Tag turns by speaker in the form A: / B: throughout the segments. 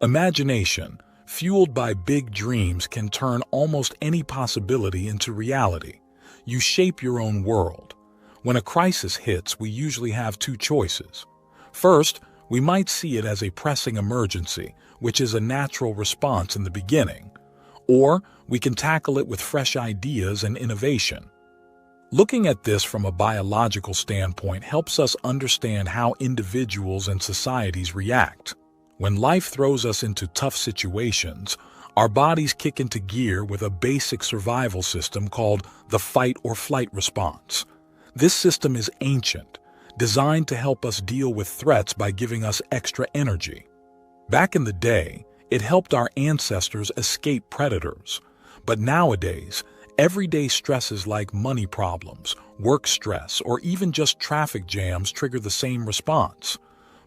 A: Imagination, fueled by big dreams, can turn almost any possibility into reality. You shape your own world. When a crisis hits, we usually have two choices. First, we might see it as a pressing emergency, which is a natural response in the beginning. Or we can tackle it with fresh ideas and innovation. Looking at this from a biological standpoint helps us understand how individuals and societies react. When life throws us into tough situations, our bodies kick into gear with a basic survival system called the fight or flight response. This system is ancient, designed to help us deal with threats by giving us extra energy. Back in the day, it helped our ancestors escape predators. But nowadays, everyday stresses like money problems, work stress, or even just traffic jams trigger the same response.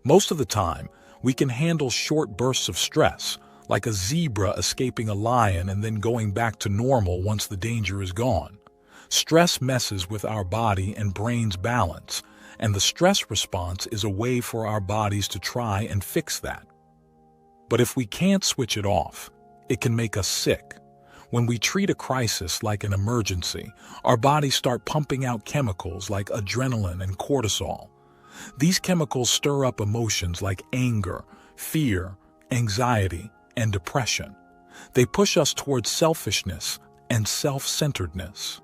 A: Most of the time, we can handle short bursts of stress, like a zebra escaping a lion and then going back to normal once the danger is gone. Stress messes with our body and brain's balance, and the stress response is a way for our bodies to try and fix that. But if we can't switch it off, it can make us sick. When we treat a crisis like an emergency, our bodies start pumping out chemicals like adrenaline and cortisol. These chemicals stir up emotions like anger, fear, anxiety, and depression. They push us towards selfishness and self-centeredness.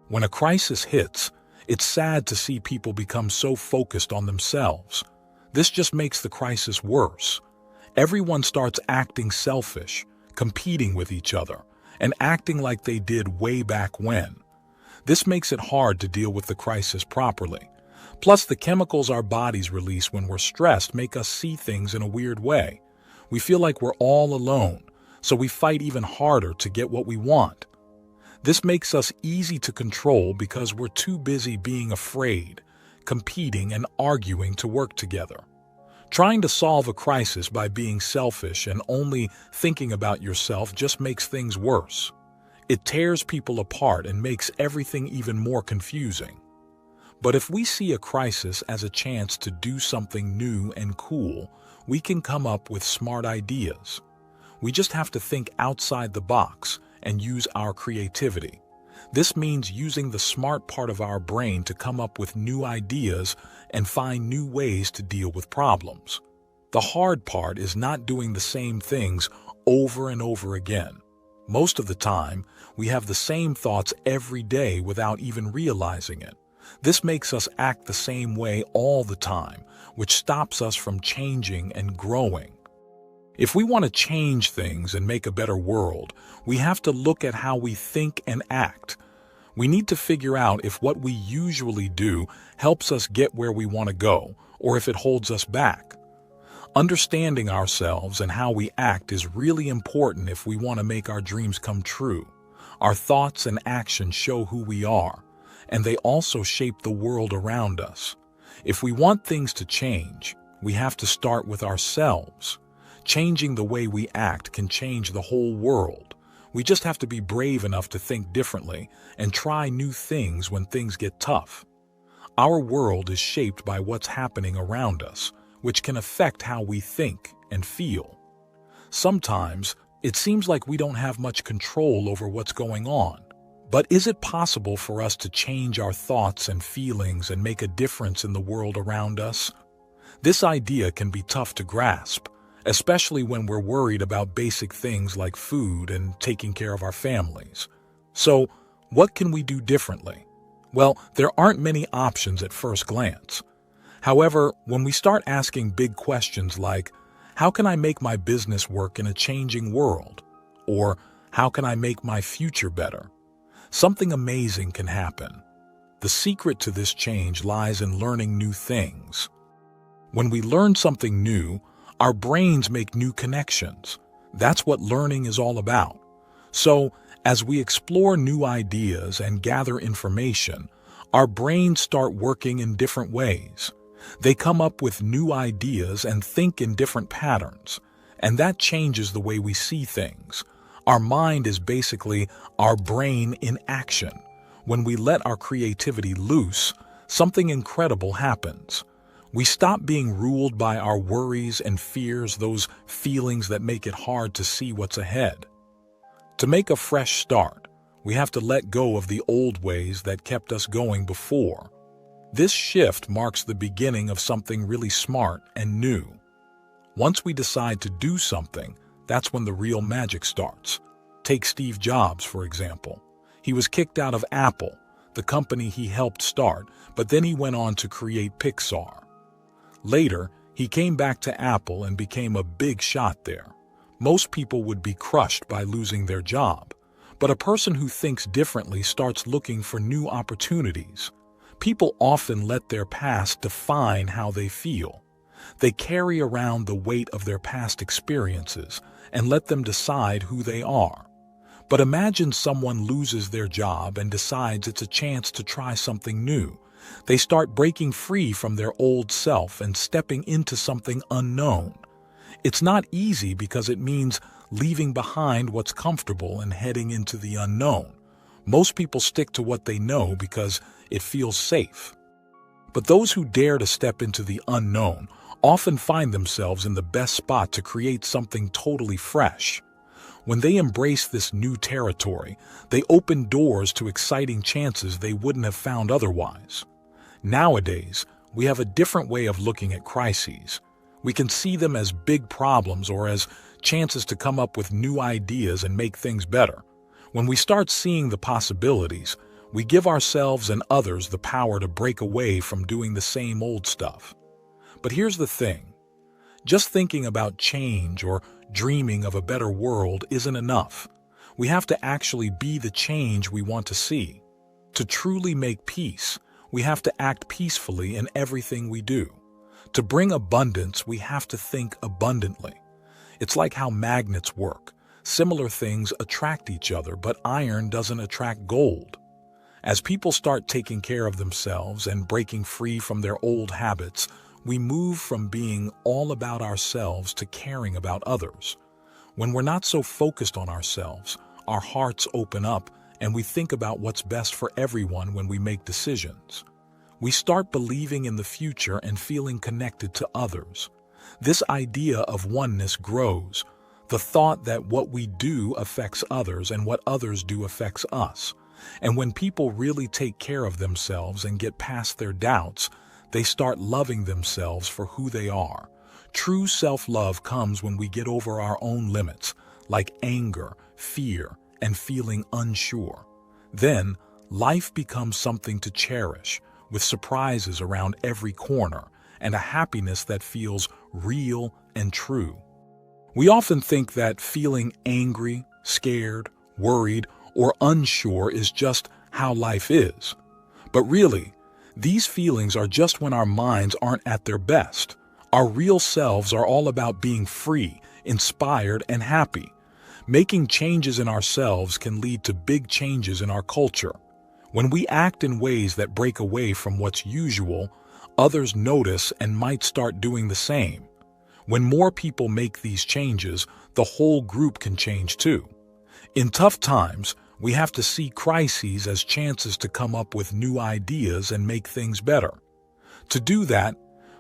A: When a crisis hits, it's sad to see people become so focused on themselves. This just makes the crisis worse. Everyone starts acting selfish, competing with each other, and acting like they did way back when. This makes it hard to deal with the crisis properly. Plus, the chemicals our bodies release when we're stressed make us see things in a weird way. We feel like we're all alone, so we fight even harder to get what we want. This makes us easy to control because we're too busy being afraid, competing, and arguing to work together. Trying to solve a crisis by being selfish and only thinking about yourself just makes things worse. It tears people apart and makes everything even more confusing. But if we see a crisis as a chance to do something new and cool, we can come up with smart ideas. We just have to think outside the box and use our creativity. This means using the smart part of our brain to come up with new ideas and find new ways to deal with problems. The hard part is not doing the same things over and over again. Most of the time, we have the same thoughts every day without even realizing it. This makes us act the same way all the time, which stops us from changing and growing. If we want to change things and make a better world, we have to look at how we think and act. We need to figure out if what we usually do helps us get where we want to go, or if it holds us back. Understanding ourselves and how we act is really important if we want to make our dreams come true. Our thoughts and actions show who we are, and they also shape the world around us. If we want things to change, we have to start with ourselves. Changing the way we act can change the whole world. We just have to be brave enough to think differently and try new things when things get tough. Our world is shaped by what's happening around us, which can affect how we think and feel. Sometimes, it seems like we don't have much control over what's going on. But is it possible for us to change our thoughts and feelings and make a difference in the world around us? This idea can be tough to grasp, especially when we're worried about basic things like food and taking care of our families. So, what can we do differently? Well, there aren't many options at first glance. However, when we start asking big questions like, how can I make my business work in a changing world? Or, how can I make my future better? Something amazing can happen. The secret to this change lies in learning new things. When we learn something new, our brains make new connections. That's what learning is all about. So, as we explore new ideas and gather information, our brains start working in different ways. They come up with new ideas and think in different patterns, and that changes the way we see things. Our mind is basically our brain in action. When we let our creativity loose, something incredible happens. We stop being ruled by our worries and fears, those feelings that make it hard to see what's ahead. To make a fresh start, we have to let go of the old ways that kept us going before. This shift marks the beginning of something really smart and new. Once we decide to do something, that's when the real magic starts. Take Steve Jobs, for example. He was kicked out of Apple, the company he helped start, but then he went on to create Pixar. Later, he came back to Apple and became a big shot there. Most people would be crushed by losing their job, but a person who thinks differently starts looking for new opportunities. People often let their past define how they feel. They carry around the weight of their past experiences and let them decide who they are. But imagine someone loses their job and decides it's a chance to try something new. They start breaking free from their old self and stepping into something unknown. It's not easy because it means leaving behind what's comfortable and heading into the unknown. Most people stick to what they know because it feels safe. But those who dare to step into the unknown often find themselves in the best spot to create something totally fresh. When they embrace this new territory, they open doors to exciting chances they wouldn't have found otherwise. Nowadays, we have a different way of looking at crises. We can see them as big problems or as chances to come up with new ideas and make things better. When we start seeing the possibilities, we give ourselves and others the power to break away from doing the same old stuff. But here's the thing. Just thinking about change or dreaming of a better world isn't enough. We have to actually be the change we want to see. To truly make peace, we have to act peacefully in everything we do. To bring abundance, we have to think abundantly. It's like how magnets work. Similar things attract each other, but iron doesn't attract gold. As people start taking care of themselves and breaking free from their old habits, we move from being all about ourselves to caring about others. When we're not so focused on ourselves, our hearts open up and we think about what's best for everyone when we make decisions. We start believing in the future and feeling connected to others. This idea of oneness grows, the thought that what we do affects others and what others do affects us. And when people really take care of themselves and get past their doubts, they start loving themselves for who they are. True self-love comes when we get over our own limits, like anger, fear, and feeling unsure. Then, life becomes something to cherish, with surprises around every corner, and a happiness that feels real and true. We often think that feeling angry, scared, worried, or unsure is just how life is. But really, these feelings are just when our minds aren't at their best. Our real selves are all about being free, inspired, and happy. Making changes in ourselves can lead to big changes in our culture. When we act in ways that break away from what's usual, others notice and might start doing the same. When more people make these changes, the whole group can change too. In tough times, we have to see crises as chances to come up with new ideas and make things better. To do that,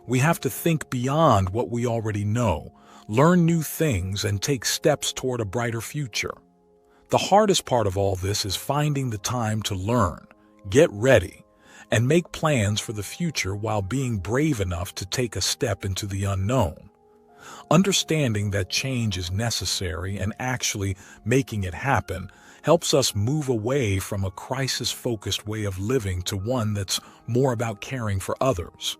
A: we have to think beyond what we already know, learn new things, and take steps toward a brighter future. The hardest part of all this is finding the time to learn, get ready, and make plans for the future while being brave enough to take a step into the unknown. Understanding that change is necessary and actually making it happen helps us move away from a crisis-focused way of living to one that's more about caring for others.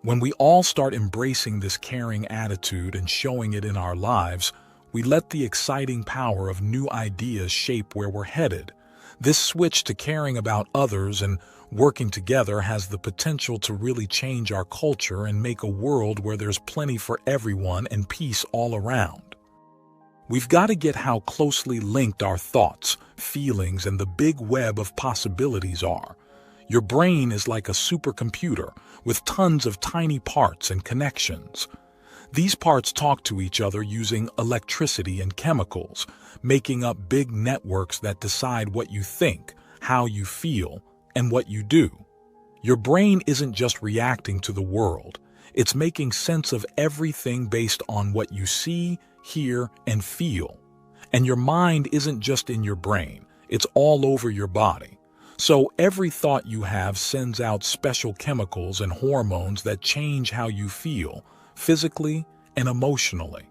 A: When we all start embracing this caring attitude and showing it in our lives, we let the exciting power of new ideas shape where we're headed. This switch to caring about others and working together has the potential to really change our culture and make a world where there's plenty for everyone and peace all around. We've got to get how closely linked our thoughts, feelings, and the big web of possibilities are. Your brain is like a supercomputer with tons of tiny parts and connections. These parts talk to each other using electricity and chemicals, making up big networks that decide what you think, how you feel, and what you do. Your brain isn't just reacting to the world, it's making sense of everything based on what you see, hear, and feel. And your mind isn't just in your brain, it's all over your body. So every thought you have sends out special chemicals and hormones that change how you feel, physically and emotionally.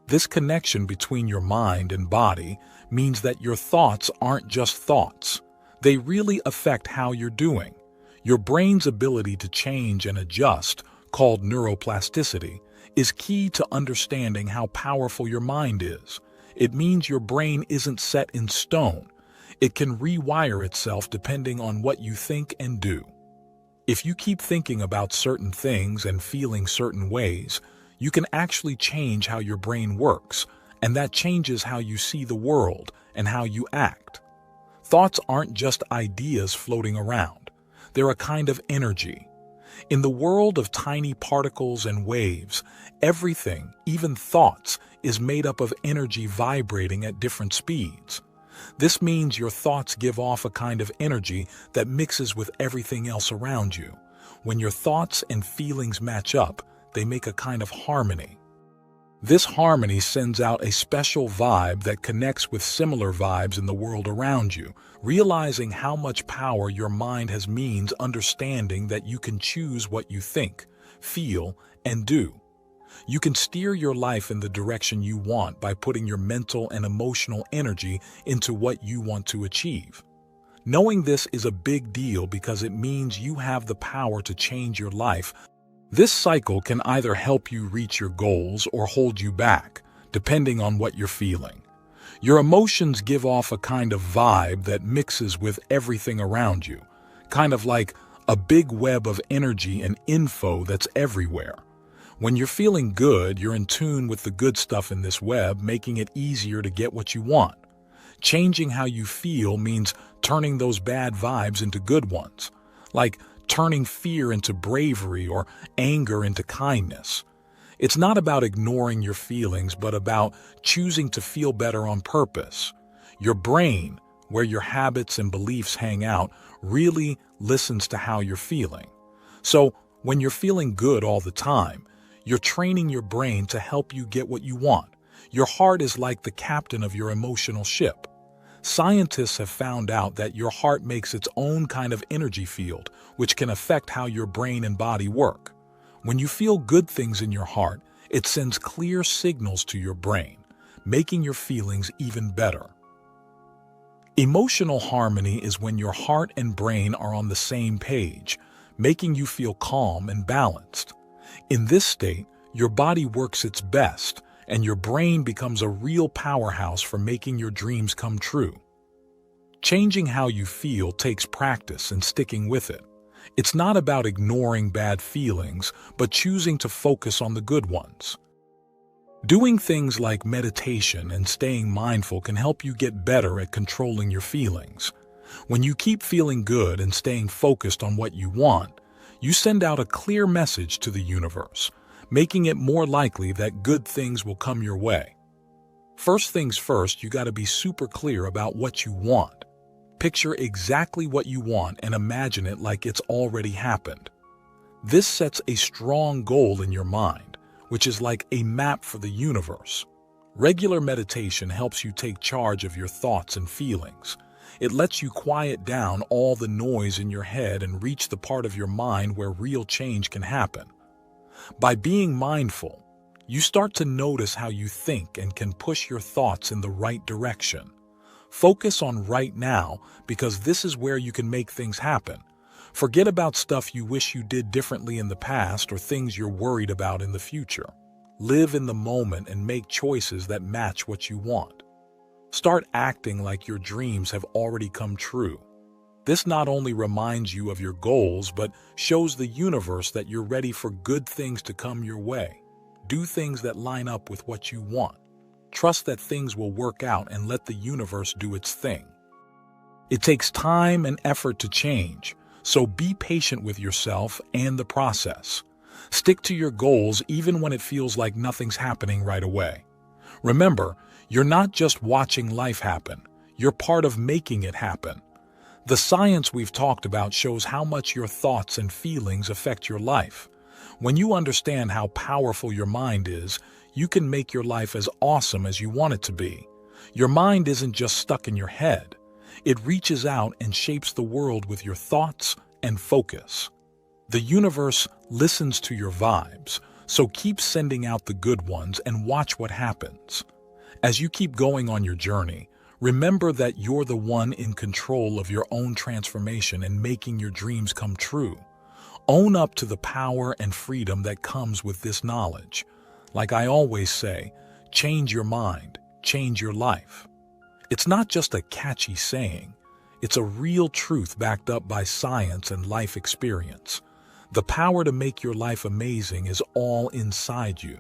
A: This connection between your mind and body means that your thoughts aren't just thoughts. They really affect how you're doing. Your brain's ability to change and adjust, called neuroplasticity, is key to understanding how powerful your mind is. It means your brain isn't set in stone. It can rewire itself depending on what you think and do. If you keep thinking about certain things and feeling certain ways, you can actually change how your brain works, and that changes how you see the world and how you act. Thoughts aren't just ideas floating around. They're a kind of energy. In the world of tiny particles and waves, everything, even thoughts, is made up of energy vibrating at different speeds. This means your thoughts give off a kind of energy that mixes with everything else around you. When your thoughts and feelings match up, they make a kind of harmony. This harmony sends out a special vibe that connects with similar vibes in the world around you. Realizing how much power your mind has means understanding that you can choose what you think, feel, and do. You can steer your life in the direction you want by putting your mental and emotional energy into what you want to achieve. Knowing this is a big deal because it means you have the power to change your life. This cycle can either help you reach your goals or hold you back, depending on what you're feeling. Your emotions give off a kind of vibe that mixes with everything around you, kind of like a big web of energy and info that's everywhere. When you're feeling good, you're in tune with the good stuff in this web, making it easier to get what you want. Changing how you feel means turning those bad vibes into good ones, like turning fear into bravery or anger into kindness. It's not about ignoring your feelings, but about choosing to feel better on purpose. Your brain, where your habits and beliefs hang out, really listens to how you're feeling. So when you're feeling good all the time, you're training your brain to help you get what you want. Your heart is like the captain of your emotional ship. Scientists have found out that your heart makes its own kind of energy field, which can affect how your brain and body work. When you feel good things in your heart, it sends clear signals to your brain, making your feelings even better. Emotional harmony is when your heart and brain are on the same page, making you feel calm and balanced. In this state, your body works its best, and your brain becomes a real powerhouse for making your dreams come true. Changing how you feel takes practice and sticking with it. It's not about ignoring bad feelings, but choosing to focus on the good ones. Doing things like meditation and staying mindful can help you get better at controlling your feelings. When you keep feeling good and staying focused on what you want, you send out a clear message to the universe, making it more likely that good things will come your way. First things first, you got to be super clear about what you want. Picture exactly what you want and imagine it like it's already happened. This sets a strong goal in your mind, which is like a map for the universe. Regular meditation helps you take charge of your thoughts and feelings. It lets you quiet down all the noise in your head and reach the part of your mind where real change can happen. By being mindful, you start to notice how you think and can push your thoughts in the right direction. Focus on right now because this is where you can make things happen. Forget about stuff you wish you did differently in the past or things you're worried about in the future. Live in the moment and make choices that match what you want. Start acting like your dreams have already come true. This not only reminds you of your goals, but shows the universe that you're ready for good things to come your way. Do things that line up with what you want. Trust that things will work out and let the universe do its thing. It takes time and effort to change, so be patient with yourself and the process. Stick to your goals even when it feels like nothing's happening right away. Remember, you're not just watching life happen, you're part of making it happen. The science we've talked about shows how much your thoughts and feelings affect your life. When you understand how powerful your mind is, you can make your life as awesome as you want it to be. Your mind isn't just stuck in your head. It reaches out and shapes the world with your thoughts and focus. The universe listens to your vibes, so keep sending out the good ones and watch what happens. As you keep going on your journey, remember that you're the one in control of your own transformation and making your dreams come true. Own up to the power and freedom that comes with this knowledge. Like I always say, change your mind, change your life. It's not just a catchy saying. It's a real truth backed up by science and life experience. The power to make your life amazing is all inside you.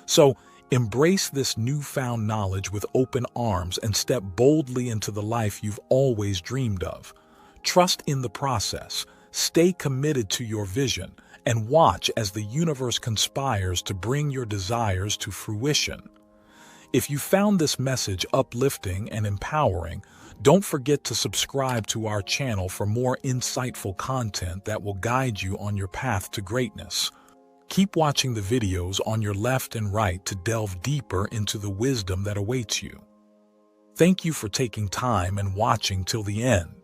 A: So, embrace this newfound knowledge with open arms and step boldly into the life you've always dreamed of. Trust in the process, stay committed to your vision, and watch as the universe conspires to bring your desires to fruition. If you found this message uplifting and empowering, don't forget to subscribe to our channel for more insightful content that will guide you on your path to greatness. Keep watching the videos on your left and right to delve deeper into the wisdom that awaits you. Thank you for taking time and watching till the end.